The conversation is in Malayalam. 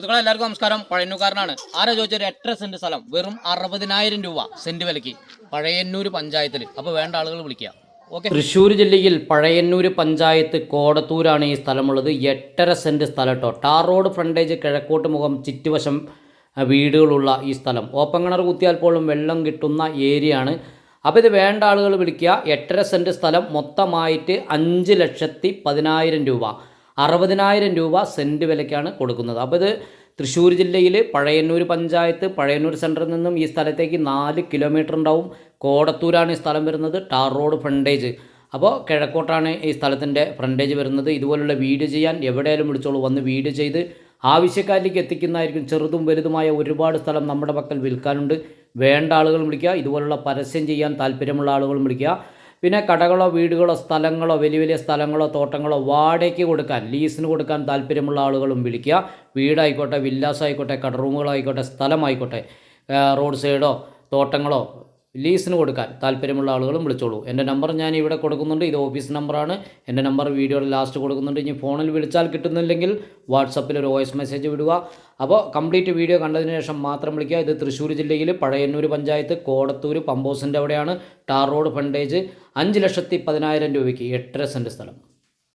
എല്ലാവർക്കും നമസ്കാരം. പഴയന്നൂർക്കാരനാണ്. ആരാ ചോദിച്ചൊരു 8 സെന്റ് സ്ഥലം വെറും 60,000 രൂപ സെന്റ് വിലയ്ക്ക് പഴയന്നൂർ പഞ്ചായത്തിൽ. അപ്പോൾ വേണ്ട ആളുകൾ വിളിക്കുക. ഓക്കെ. തൃശ്ശൂർ ജില്ലയിൽ പഴയന്നൂർ പഞ്ചായത്ത് കോടത്തൂരാണ് ഈ സ്ഥലമുള്ളത്. 8.5 സെന്റ് സ്ഥലം കേട്ടോ. ടാർ റോഡ് ഫ്രണ്ടേജ്, കിഴക്കോട്ട് മുഖം, ചുറ്റുവശം വീടുകളുള്ള ഈ സ്ഥലം. ഓപ്പൺ കിണർ കുത്തിയാൽ പോലും വെള്ളം കിട്ടുന്ന ഏരിയയാണ്. അപ്പോൾ ഇത് വേണ്ട ആളുകൾ വിളിക്കുക. 8.5 സെന്റ് സ്ഥലം മൊത്തമായിട്ട് 5,10,000 രൂപ, 60,000 രൂപ സെൻറ്റ് വിലയ്ക്കാണ് കൊടുക്കുന്നത്. അപ്പോൾ ഇത് തൃശ്ശൂർ ജില്ലയിൽ പഴയന്നൂർ പഞ്ചായത്ത്, പഴയന്നൂർ സെൻറ്ററിൽ നിന്നും ഈ സ്ഥലത്തേക്ക് 4 കിലോമീറ്റർ ഉണ്ടാവും. കോടത്തൂരാണ് ഈ സ്ഥലം വരുന്നത്. Tar road frontage. അപ്പോൾ കിഴക്കോട്ടാണ് ഈ സ്ഥലത്തിൻ്റെ ഫ്രണ്ടേജ് വരുന്നത്. ഇതുപോലുള്ള വീഡിയോ ചെയ്യാൻ എവിടെയാലും വിളിച്ചോളൂ. വന്ന് വീഡിയോ ചെയ്ത് ആവശ്യക്കാരിലേക്ക് എത്തിക്കുന്നതായിരിക്കും. ചെറുതും വലുതുമായ ഒരുപാട് സ്ഥലം നമ്മുടെ പക്കൽ വിൽക്കാനുണ്ട്. വേണ്ട ആളുകൾ വിളിക്കുക. ഇതുപോലുള്ള പരസ്യം ചെയ്യാൻ താല്പര്യമുള്ള ആളുകളും വിളിക്കുക. പിന്നെ കടകളോ വീടുകളോ സ്ഥലങ്ങളോ വലിയ വലിയ സ്ഥലങ്ങളോ തോട്ടങ്ങളോ വാടകയ്ക്ക് കൊടുക്കാൻ, ലീസിന് കൊടുക്കാൻ താല്പര്യമുള്ള ആളുകളും വിളിക്കുക. വീടായിക്കോട്ടെ, വില്ലാസ് ആയിക്കോട്ടെ, കടറൂമുകളായിക്കോട്ടെ, സ്ഥലമായിക്കോട്ടെ, റോഡ് സൈഡോ തോട്ടങ്ങളോ ലീസിന് കൊടുക്കാൻ താല്പര്യമുള്ള ആളുകളും വിളിച്ചോളൂ. എൻ്റെ നമ്പർ ഞാൻ ഇവിടെ കൊടുക്കുന്നുണ്ട്. ഇത് ഓഫീസ് നമ്പറാണ്. എൻ്റെ നമ്പർ വീഡിയോയുടെ ലാസ്റ്റ് കൊടുക്കുന്നുണ്ട്. ഇനി ഫോണിൽ വിളിച്ചാൽ കിട്ടുന്നില്ലെങ്കിൽ വാട്സപ്പിൽ ഒരു വോയിസ് മെസ്സേജ് വിടുക. അപ്പോൾ കംപ്ലീറ്റ് വീഡിയോ കണ്ടതിന് ശേഷം മാത്രം വിളിക്കുക. ഇത് തൃശ്ശൂർ ജില്ലയിൽ പഴയന്നൂർ പഞ്ചായത്ത് കോടത്തൂർ പമ്പോസിൻ്റെ അവിടെയാണ്. ടാർ റോഡ് ഫ്രണ്ടേജ്, 5,10,000 രൂപയ്ക്ക് 8.5 സെന്റ് സ്ഥലം.